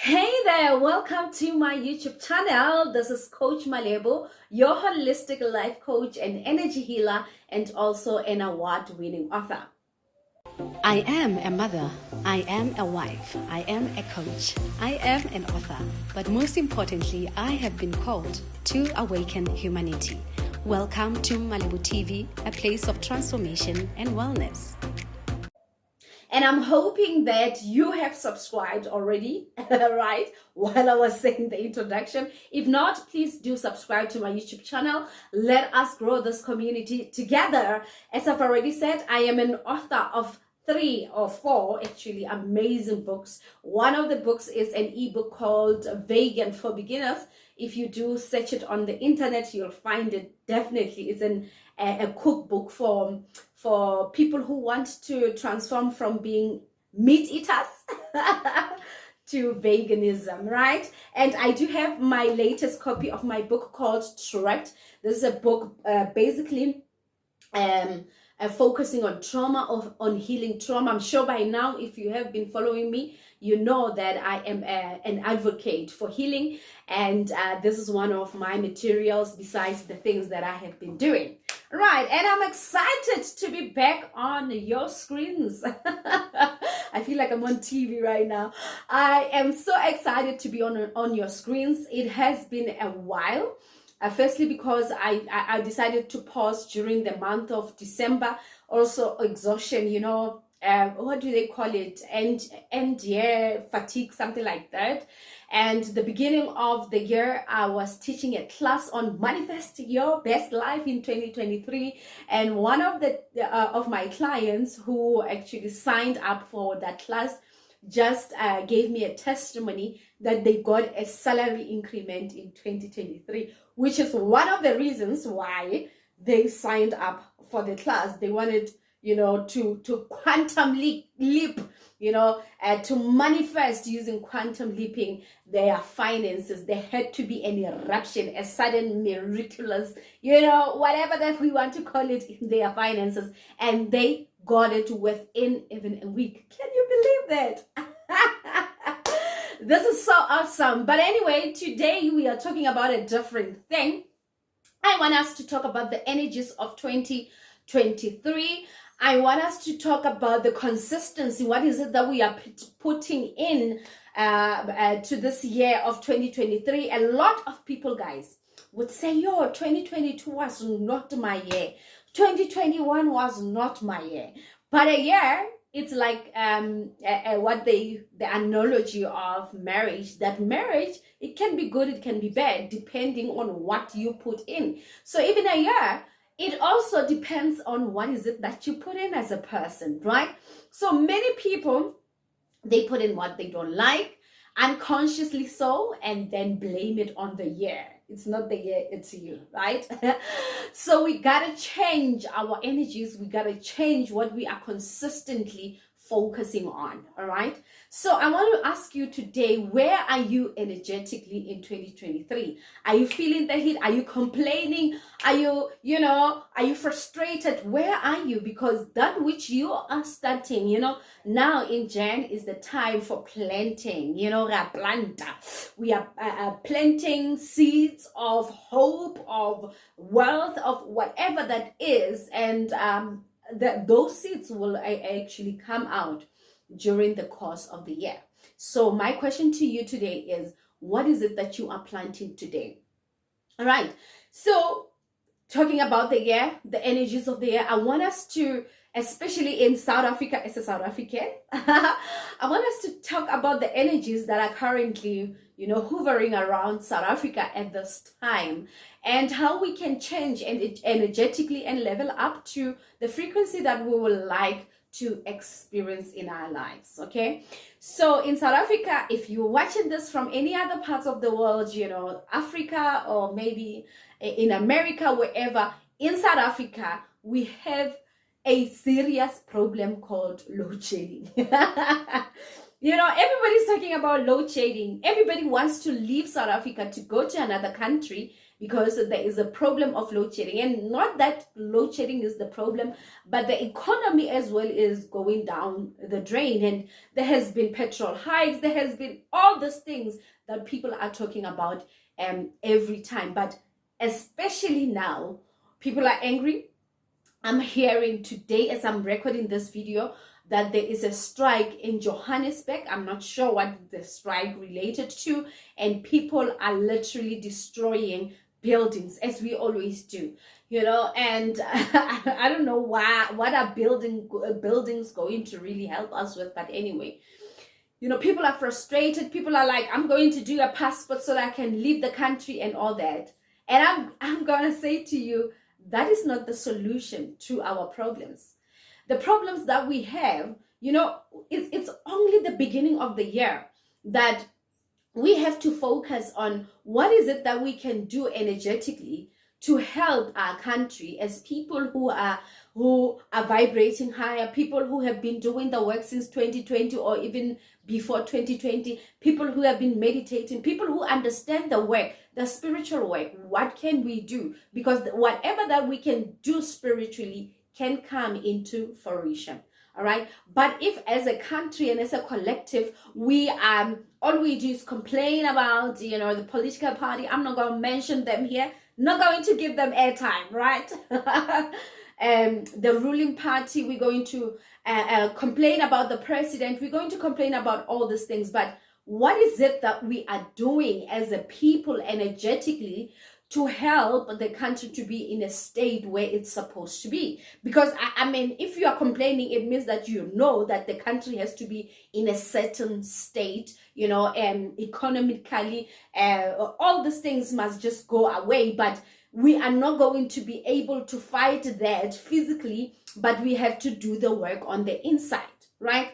Hey there, welcome to my YouTube channel. This is Coach Malebo, your holistic life coach and energy healer, and also an award-winning author. I am a mother, I am a wife, I am a coach, I am an author, but most importantly, I have been called to awaken humanity. Welcome to Malibu TV, a place of transformation and wellness. And I'm hoping that you have subscribed already, right? While I was saying the introduction. If not, please do subscribe to my YouTube channel. Let us grow this community together. As I've already said, I am an author of 3 or 4 actually amazing books. One of the books is an ebook called Vegan for Beginners. If you do search it on the internet, you'll find it. Definitely, it's a cookbook for people who want to transform from being meat eaters to veganism, right? And I do have my latest copy of my book called Trapped. This is a book basically focusing on trauma, on healing trauma. I'm sure by now, if you have been following me, you know that I am an advocate for healing, and this is one of my materials besides the things that I have been doing. Right, and I'm excited to be back on your screens. I feel like I'm on TV right now. I am so excited to be on your screens. It has been a while. Firstly, because I decided to pause during the month of December. Also, exhaustion, what do they call it? End year fatigue, something like that. And the beginning of the year, I was teaching a class on manifesting your best life in 2023. And one of the of my clients who actually signed up for that class just gave me a testimony that they got a salary increment in 2023, which is one of the reasons why they signed up for the class. They wanted to quantum leap, to manifest using quantum leaping their finances. There had to be an eruption, a sudden miraculous, whatever that we want to call it, in their finances. And they got it within even a week. Can you believe that? This is so awesome. But anyway, today we are talking about a different thing. I want us to talk about the energies of 2023. I want us to talk about the consistency. What is it that we are putting in to this year of 2023? A lot of people, guys, would say, 2022 was not my year. 2021 was not my year. But a year, it's like the analogy of marriage, that marriage, it can be good, it can be bad, depending on what you put in. So even a year, it also depends on what is it that you put in as a person, right? So many people, they put in what they don't like, unconsciously so, and then blame it on the year. It's not the year, it's you, right? So we gotta change our energies. We gotta change what we are consistently focusing on. All right, so I want to ask you today, where are you energetically in 2023? Are you feeling the heat? Are you complaining? Are you frustrated? Where are you? Because that which you are starting, now in Jan is the time for planting. We are planting seeds of hope, of wealth, of whatever that is, and those seeds will actually come out during the course of the year. So my question to you today is, what is it that you are planting today? All right, so talking about the year, the energies of the year, I want us to, especially in South Africa, as a South African, I want us to talk about the energies that are currently, hovering around South Africa at this time, and how we can change and energetically and level up to the frequency that we would like to experience in our lives. Okay, so in South Africa, if you're watching this from any other parts of the world, Africa, or maybe in America, wherever, in South Africa, we have a serious problem called load shedding. Everybody's talking about load shedding. Everybody wants to leave South Africa to go to another country because there is a problem of load shedding. And not that load shedding is the problem, but the economy as well is going down the drain. And there has been petrol hikes, there has been all these things that people are talking about every time. But especially now, people are angry. I'm hearing today, as I'm recording this video, that there is a strike in Johannesburg. I'm not sure what the strike related to, and people are literally destroying buildings, as we always do, you know. And I don't know what are buildings going to really help us with, but anyway, you know, people are frustrated. People are like, I'm going to do a passport so that I can leave the country and all that. And I'm gonna say to you, that is not the solution to our problems. The problems that we have, you know, it's only the beginning of the year that we have to focus on what is it that we can do energetically to help our country, as people who are vibrating higher, people who have been doing the work since 2020 or even before 2020, people who have been meditating, people who understand the work, the spiritual work. What can we do? Because whatever that we can do spiritually can come into fruition. All right. But if as a country and as a collective, we all we do is complain about, you know, the political party, I'm not going to mention them here, not going to give them airtime, right? The ruling party, we're going to complain about the president, we're going to complain about all these things. But what is it that we are doing as a people energetically to help the country to be in a state where it's supposed to be? Because I mean, if you are complaining, it means that you know that the country has to be in a certain state, you know, economically, all these things must just go away. But we are not going to be able to fight that physically, but we have to do the work on the inside, right?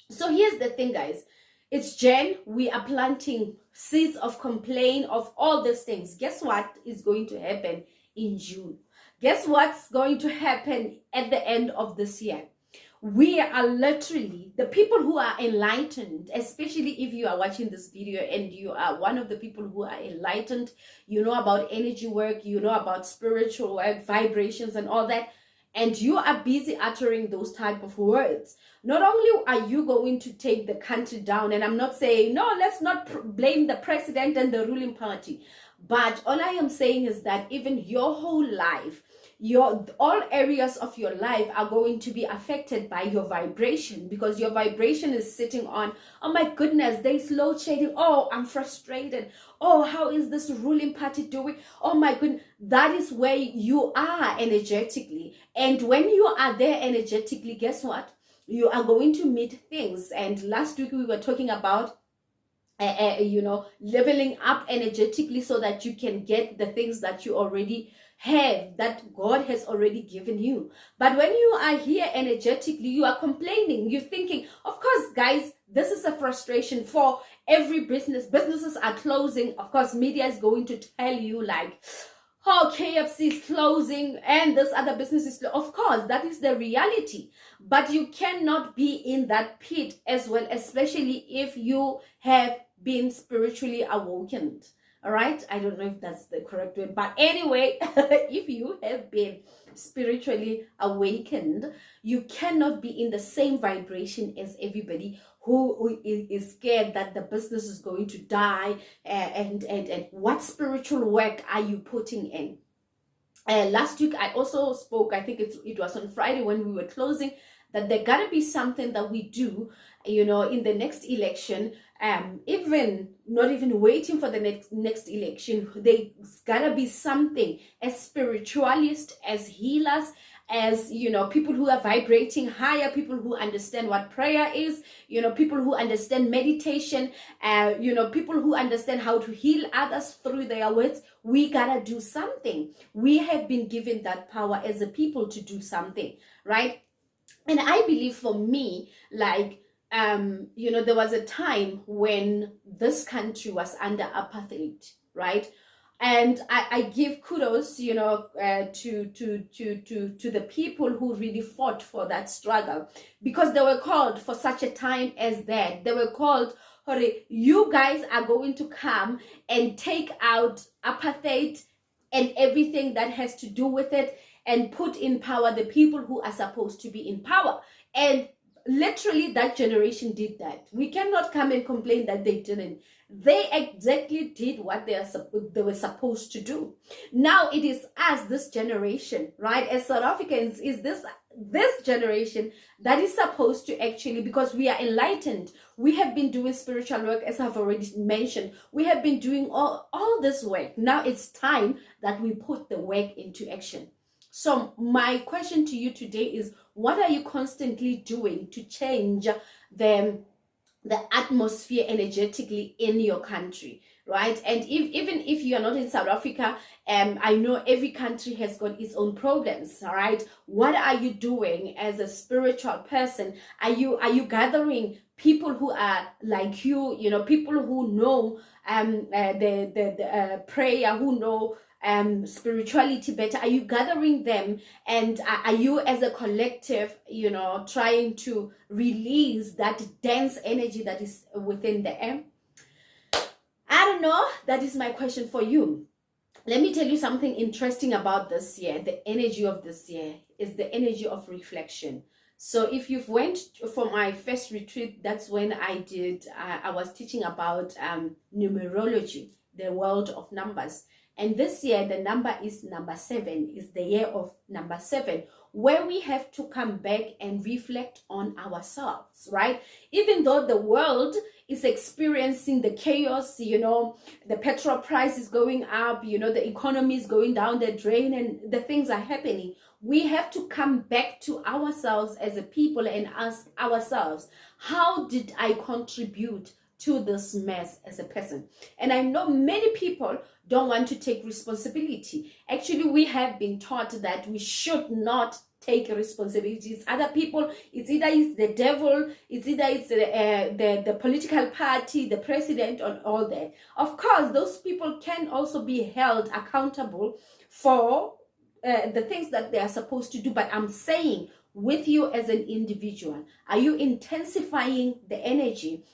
So here's the thing, guys. It's Jan. We are planting seeds of complaint of all these things. Guess what is going to happen in June? Guess what's going to happen at the end of this year? We are literally, the people who are enlightened, especially if you are watching this video and you are one of the people who are enlightened, you know about energy work, you know about spiritual work, vibrations and all that, and you are busy uttering those type of words. Not only are you going to take the country down, and I'm not saying, no, let's not blame the president and the ruling party, but all I am saying is that even your whole life, all areas of your life are going to be affected by your vibration, because your vibration is sitting on, oh my goodness, there's load shedding, oh, I'm frustrated, oh, how is this ruling party doing, oh my goodness. That is where you are energetically, and when you are there energetically, guess what, you are going to meet things. And last week we were talking about you know, leveling up energetically so that you can get the things that you already have, that God has already given you. But when you are here energetically, you are complaining, you're thinking, of course, guys, this is a frustration for every business. Businesses are closing. Of course, media is going to tell you like, oh, KFC is closing and this other business is, of course, that is the reality. But you cannot be in that pit as well, especially if you have been spiritually awakened. All right, I don't know if that's the correct word, but anyway, if you have been spiritually awakened, you cannot be in the same vibration as everybody who is scared that the business is going to die. And what spiritual work are you putting in? Last week I also spoke, I think it was on Friday when we were closing, that there gotta be something that we do, you know, in the next election, even not even waiting for the next election. There's gotta be something as spiritualists, as healers, as, you know, people who are vibrating higher, people who understand what prayer is, you know, people who understand meditation, you know, people who understand how to heal others through their words. We gotta do something. We have been given that power as a people to do something, right? And I believe for me, like, you know, there was a time when this country was under apartheid, right? And I give kudos, you know, to the people who really fought for that struggle, because they were called for such a time as that. They were called, you guys are going to come and take out apartheid and everything that has to do with it, and put in power the people who are supposed to be in power. And literally that generation did that. We cannot come and complain that they didn't. They exactly did what they were supposed to do. Now it is us, this generation, right, as South Africans, is this generation that is supposed to actually, because we are enlightened, we have been doing spiritual work, as I've already mentioned. We have been doing all this work. Now it's time that we put the work into action. So my question to you today is, what are you constantly doing to change the atmosphere energetically in your country, right? And even if you are not in South Africa, I know every country has got its own problems, all right? What are you doing as a spiritual person? Are you gathering people who are like you, people who know the prayer, who know spirituality better? Are you gathering them, and are you as a collective trying to release that dense energy that is within the air? I don't know. That is my question for you. Let me tell you something interesting about this year. The energy of this year is the energy of reflection. So if you've went for my first retreat, that's when I was teaching about numerology, the world of numbers. And this year, the number is number 7, is the year of number 7, where we have to come back and reflect on ourselves, right? Even though the world is experiencing the chaos, the petrol price is going up, the economy is going down the drain, and the things are happening. We have to come back to ourselves as a people and ask ourselves, how did I contribute to this mess as a person? And I know many people don't want to take responsibility. Actually, we have been taught that we should not take responsibility. It's other people. It's either it's the devil, it's either it's the political party, the president, or all that. Of course, those people can also be held accountable for the things that they are supposed to do. But I'm saying, with you as an individual, are you intensifying the energy?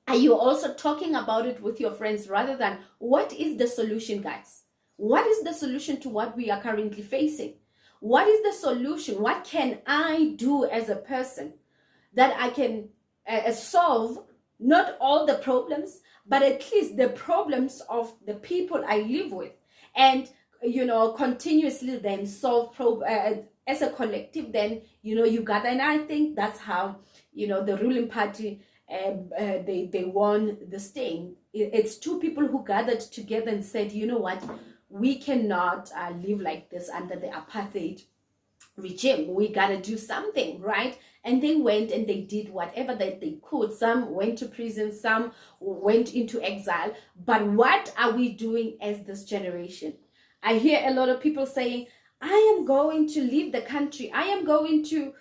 Are you also talking about it with your friends, rather than what is the solution, guys? What is the solution to what we are currently facing? What is the solution? What can I do as a person that I can solve not all the problems, but at least the problems of the people I live with, and continuously then solve as a collective? Then you gather, and I think that's how the ruling party they won this thing. It's two people who gathered together and said, you know what, we cannot live like this under the apartheid regime. We gotta do something, right? And they went and they did whatever that they could. Some went to prison, some went into exile. But what are we doing as this generation? I hear a lot of people saying, I am going to leave the country, I am going to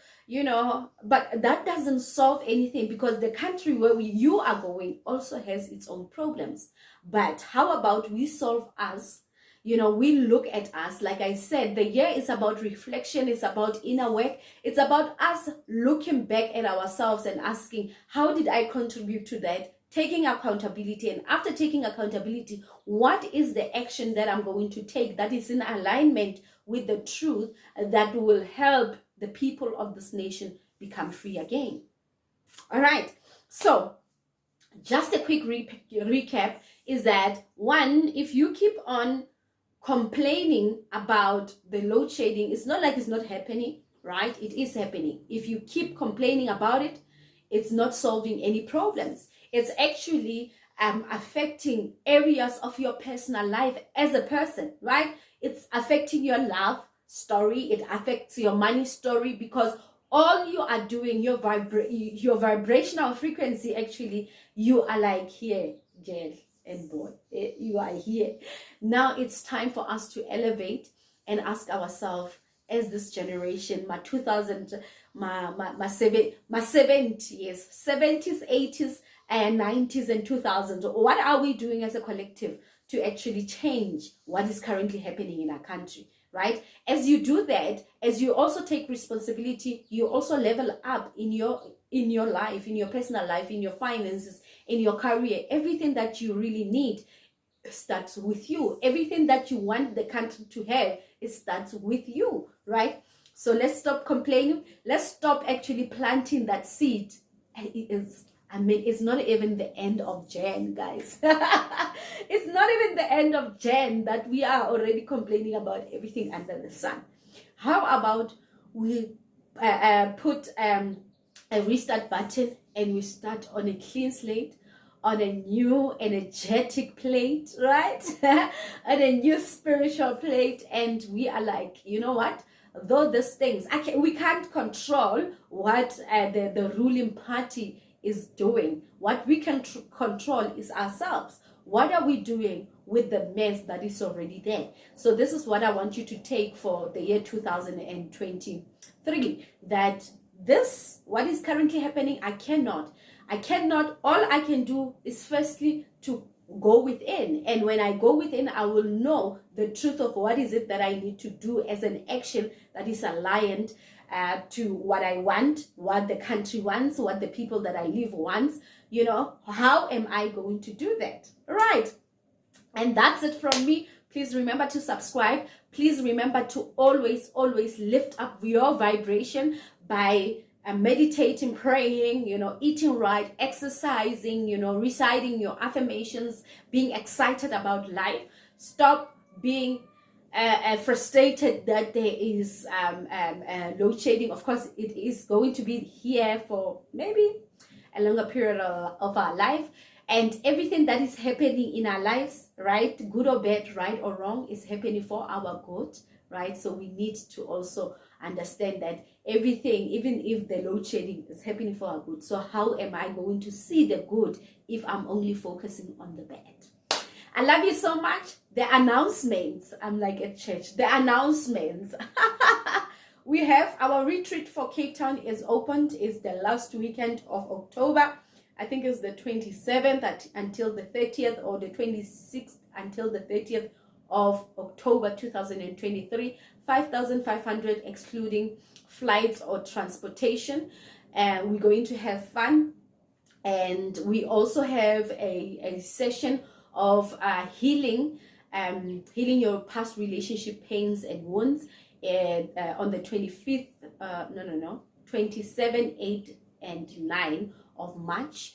but that doesn't solve anything, because the country where you are going also has its own problems. But how about we solve us? We look at us. Like I said, the year is about reflection, it's about inner work, it's about us looking back at ourselves and asking, how did I contribute to that? Taking accountability, and after taking accountability, what is the action that I'm going to take that is in alignment with the truth that will help the people of this nation become free again? All right, so just a quick recap is that, one, if you keep on complaining about the load shedding, it's not like it's not happening, right? It is happening. If you keep complaining about it, it's not solving any problems. It's actually affecting areas of your personal life as a person, right? It's affecting your love story, it affects your money story, because all you are doing, your vibrational frequency, actually, you are like, here, girl and boy, you are here. Now it's time for us to elevate and ask ourselves, as this generation, my 70s, 80s, and 90s and 2000s, what are we doing as a collective to actually change what is currently happening in our country, right? As you do that, as you also take responsibility, you also level up in your life, in your personal life, in your finances, in your career, everything that you really need. starts with you. Everything that you want the country to have, it starts with you, right? So let's stop complaining. Let's stop actually planting that seed. And it's not even the end of Jan, guys. It's not even the end of Jan that we are already complaining about everything under the sun. How about we put a restart button and we start on a clean slate, on a new energetic plate, right? On a new spiritual plate, and we are like, you know what? Though these things, we can't control what the ruling party is doing. What we can control is ourselves. What are we doing with the mess that is already there? So this is what I want you to take for the year 2023, that this, what is currently happening, I cannot, all I can do is firstly to go within. And when I go within, I will know the truth of what is it that I need to do as an action that is aligned to what I want, what the country wants, what the people that I live wants. You know, how am I going to do that? Right. And that's it from me. Please remember to subscribe. Please remember to always lift up your vibration by meditating, praying, you know, eating right, exercising, you know, reciting your affirmations, being excited about life. Stop being frustrated that there is load shedding. Of course, it is going to be here for maybe a longer period of our life. And everything that is happening in our lives, right, good or bad, right or wrong, is happening for our good, right? So we need to also understand that everything, even if the load shedding, is happening for our good. So how am I going to see the good if I'm only focusing on the bad? I love you so much. The announcements, I'm like at church, the announcements. We have our retreat for Cape Town is opened. It's the last weekend of October. I think it's the 27th until the 30th, or the 26th until the 30th of October 2023. 5,500 excluding flights or transportation. And we're going to have fun. And we also have a session of healing your past relationship pains and wounds on the 25th, 27, 8, and 9 of March.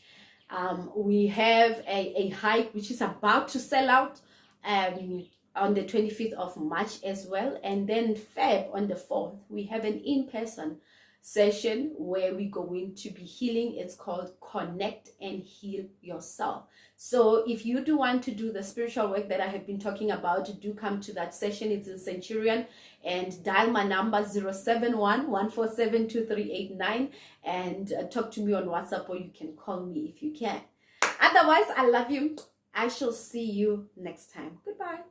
We have a hike which is about to sell out on the 25th of March as well. And then Feb on the 4th, we have an in-person session where we're going to be healing. It's called Connect and Heal Yourself. So if you do want to do the spiritual work that I have been talking about, do come to that session. It's in Centurion, and dial my number 071-147-2389 and talk to me on WhatsApp, or you can call me if you can. Otherwise, I love you. I shall see you next time. Goodbye.